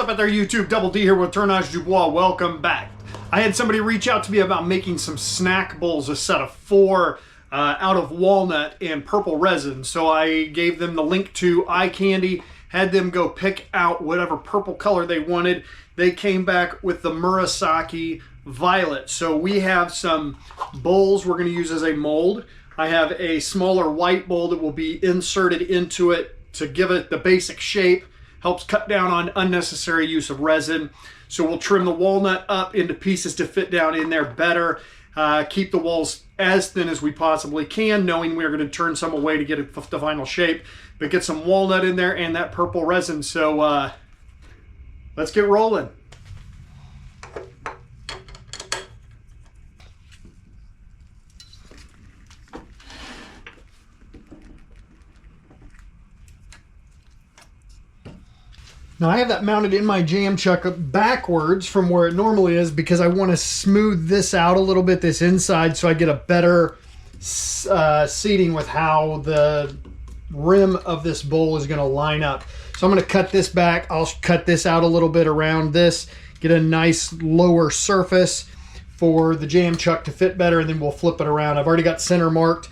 up out there, YouTube? Double D here with Tournage du Bois. Welcome back. I had somebody reach out to me about making some snack bowls, a set of 4 out of walnut and purple resin. So I gave them the link to eye candy, had them go pick out whatever purple color they wanted. They came back with the Murasaki violet. So we have some bowls we're going to use as a mold. I have a smaller white bowl that will be inserted into it to give it the basic shape. Helps cut down on unnecessary use of resin. So we'll trim the walnut up into pieces to fit down in there better. Keep the walls as thin as we possibly can, knowing we're going to turn some away to get the final shape. But get some walnut in there and that purple resin. So let's get rolling. Now I have that mounted in my jam chuck backwards from where it normally is because I want to smooth this out a little bit, this inside, so I get a better seating with how the rim of this bowl is going to line up. So I'm going to cut this back. I'll cut this out a little bit around this, get a nice lower surface for the jam chuck to fit better, and then we'll flip it around. I've already got center marked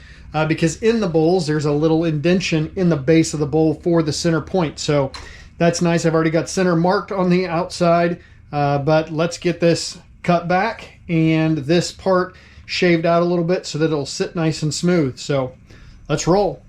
because in the bowls there's a little indentation in the base of the bowl for the center point. So that's nice. I've already got center marked on the outside, but let's get this cut back and this part shaved out a little bit so that it'll sit nice and smooth. So let's roll.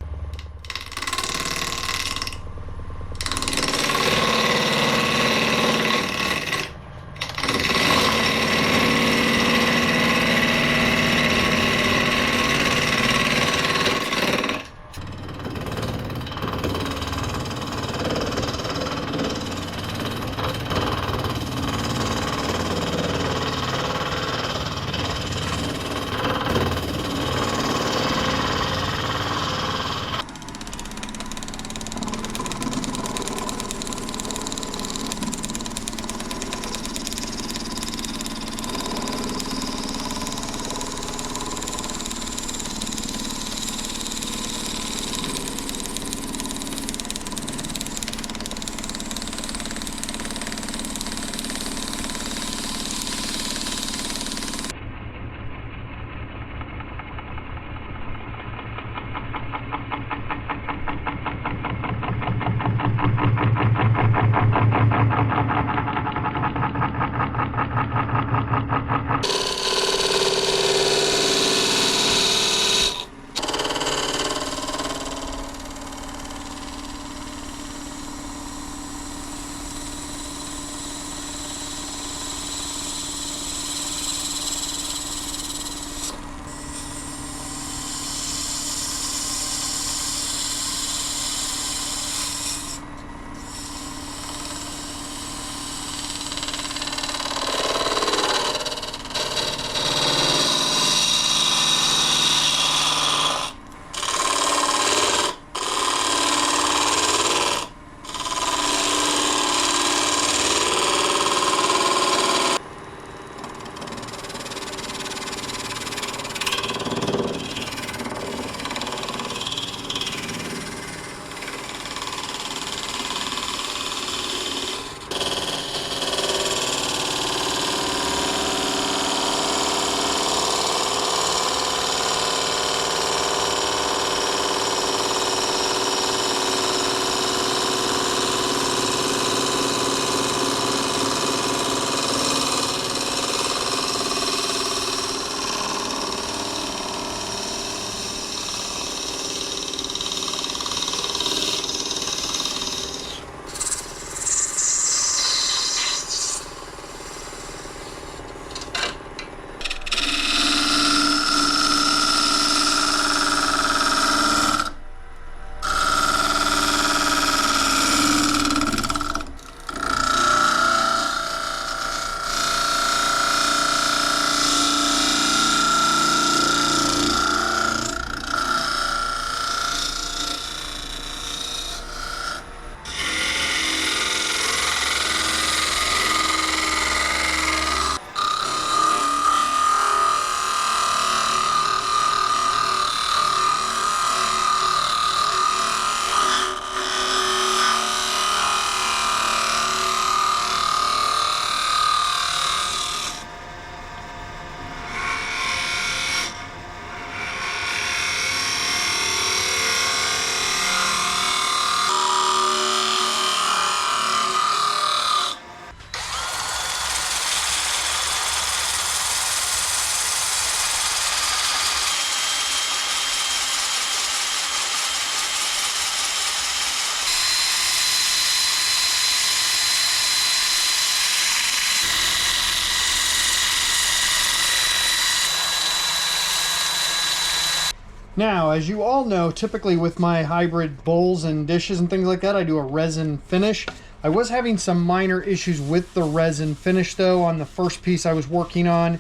Now, as you all know, typically with my hybrid bowls and dishes and things like that, I do a resin finish. I was having some minor issues with the resin finish though on the first piece I was working on,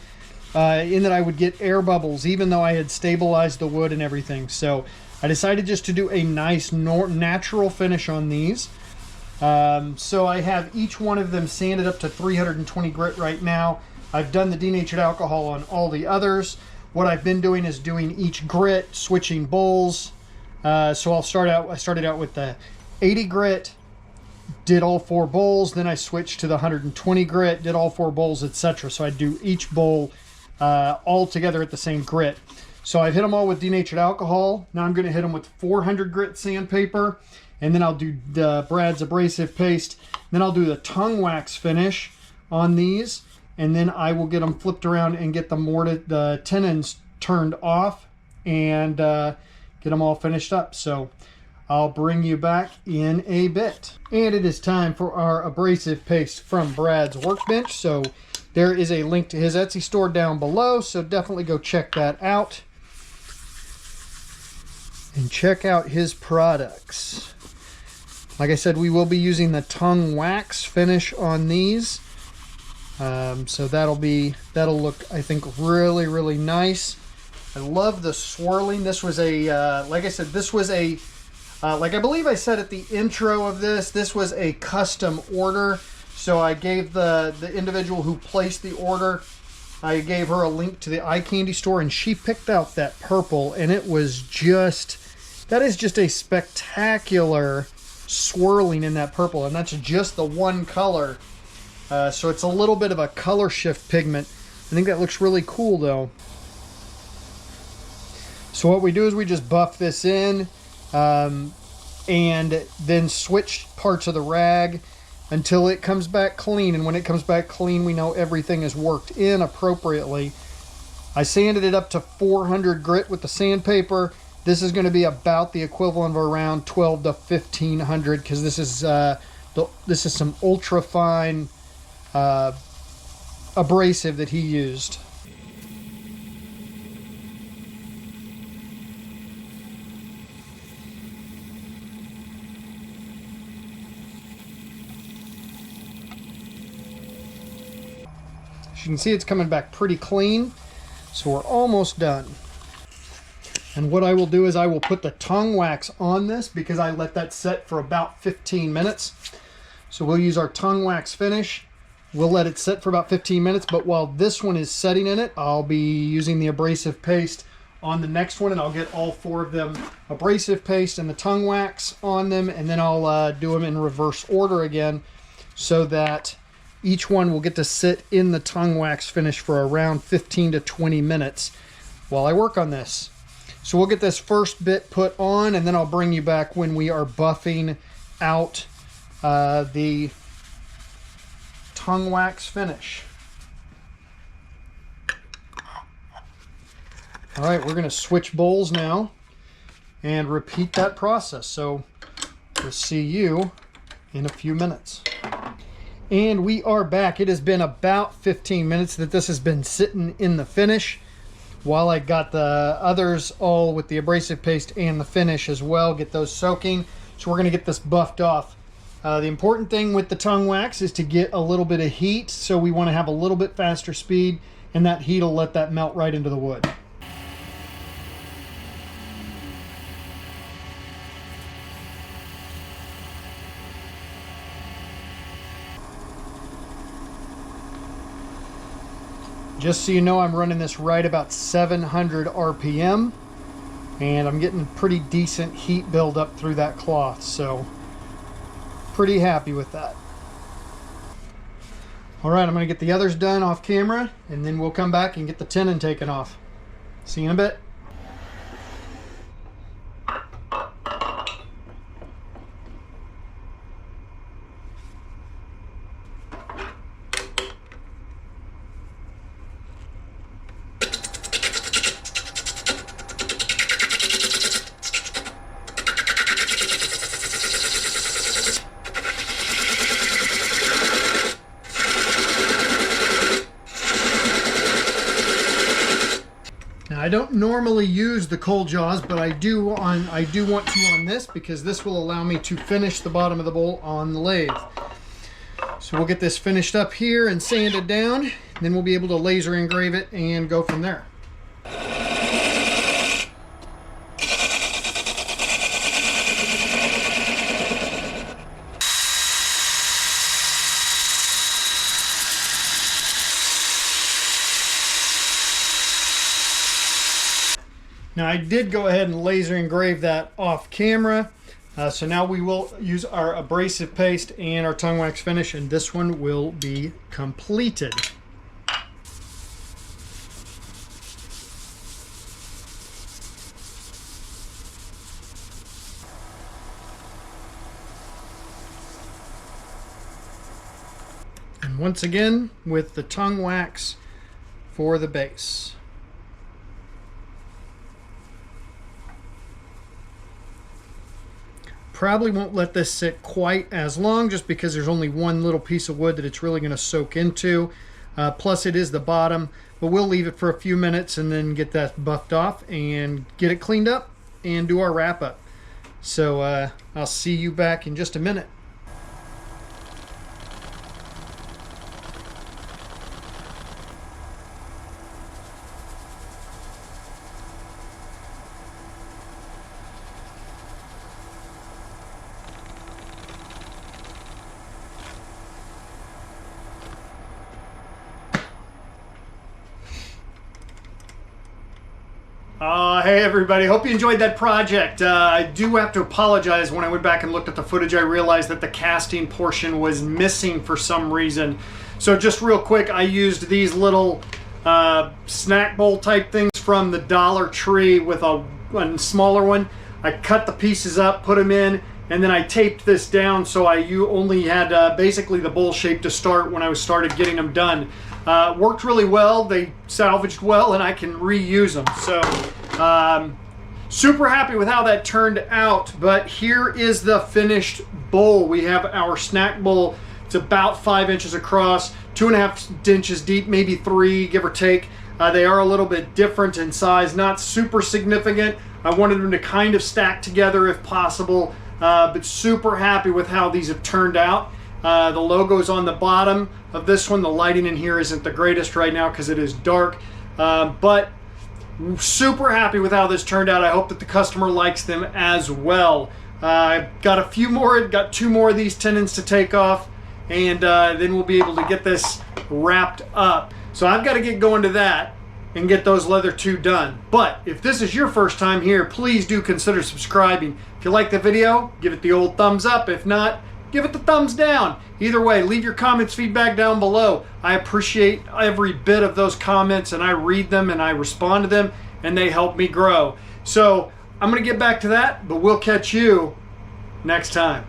in that I would get air bubbles even though I had stabilized the wood and everything. So I decided just to do a nice natural finish on these. So I have each one of them sanded up to 320 grit right now. I've done the denatured alcohol on all the others. What I've been doing is doing each grit, switching bowls. So I started out with the 80 grit, did all 4 bowls, then I switched to the 120 grit, did all 4 bowls, etc. So I do each bowl all together at the same grit. So I've hit them all with denatured alcohol. Now I'm going to hit them with 400 grit sandpaper, and then I'll do the Brad's abrasive paste. Then I'll do the tongue wax finish on these, and then I will get them flipped around and get the tenons turned off and get them all finished up. So I'll bring you back in a bit. And it is time for our abrasive paste from Brad's Workbench. So there is a link to his Etsy store down below, so definitely go check that out and check out his products. Like I said, we will be using the tongue wax finish on these. So that'll look, I think, really, really nice. I love the swirling. This was a, like I said, this was a, like I believe I said at the intro of this was a custom order. So I gave the individual who placed the order, I gave her a link to the eye candy store, and she picked out that purple, and it was just, that is just a spectacular swirling in that purple, and that's just the one color. So it's a little bit of a color shift pigment. I think that looks really cool though. So what we do is we just buff this in and then switch parts of the rag until it comes back clean. And when it comes back clean, we know everything is worked in appropriately. I sanded it up to 400 grit with the sandpaper. This is going to be about the equivalent of around 12 to 1500 because this is some ultra fine abrasive that he used. As you can see, it's coming back pretty clean, so we're almost done. And what I will do is I will put the tongue wax on this because I let that set for about 15 minutes. So we'll use our tongue wax finish. We'll let it set for about 15 minutes, but while this one is setting in it, I'll be using the abrasive paste on the next one, and I'll get all 4 of them abrasive paste and the tongue wax on them, and then I'll do them in reverse order again so that each one will get to sit in the tongue wax finish for around 15 to 20 minutes while I work on this. So we'll get this first bit put on, and then I'll bring you back when we are buffing out the tongue wax finish. All right, we're going to switch bowls now and repeat that process. So we'll see you in a few minutes. And we are back. It has been about 15 minutes that this has been sitting in the finish while I got the others all with the abrasive paste and the finish as well, get those soaking. So we're going to get this buffed off. The important thing with the tongue wax is to get a little bit of heat, so we want to have a little bit faster speed, and that heat will let that melt right into the wood. Just so you know, I'm running this right about 700 RPM, and I'm getting pretty decent heat buildup through that cloth, so pretty happy with that. All right, I'm going to get the others done off camera, and then we'll come back and get the tenon taken off. See you in a bit. Now, I don't normally use the cold jaws, but I do want to on this, because this will allow me to finish the bottom of the bowl on the lathe. So we'll get this finished up here and sanded down, and then we'll be able to laser engrave it and go from there. Now, I did go ahead and laser engrave that off camera. So now we will use our abrasive paste and our tongue wax finish, and this one will be completed. And once again, with the tongue wax for the base. Probably won't let this sit quite as long, just because there's only one little piece of wood that it's really going to soak into. Plus it is the bottom, but we'll leave it for a few minutes and then get that buffed off and get it cleaned up and do our wrap up. So I'll see you back in just a minute. Hey everybody, hope you enjoyed that project. I do have to apologize. When I went back and looked at the footage, I realized that the casting portion was missing for some reason. So just real quick, I used these little snack bowl type things from the Dollar Tree with a smaller one. I cut the pieces up, put them in, and then I taped this down so you only had basically the bowl shape to start when I started getting them done. Worked really well, they salvaged well, and I can reuse them. So super happy with how that turned out. But here is the finished bowl. We have our snack bowl. It's about 5 inches across, 2.5 inches deep, maybe 3, give or take. They are a little bit different in size, not super significant. I wanted them to kind of stack together if possible, but super happy with how these have turned out. The logo's on the bottom of this one. The lighting in here isn't the greatest right now because it is dark, but super happy with how this turned out. I hope that the customer likes them as well. I've got a few more, got 2 more of these tenons to take off, and then we'll be able to get this wrapped up. So I've got to get going to that and get those leather 2 done. But if this is your first time here, please do consider subscribing. If you like the video, give it the old thumbs up. If not, give it the thumbs down. Either way, leave your comments, feedback down below. I appreciate every bit of those comments, and I read them and I respond to them, and they help me grow. So I'm going to get back to that, but we'll catch you next time.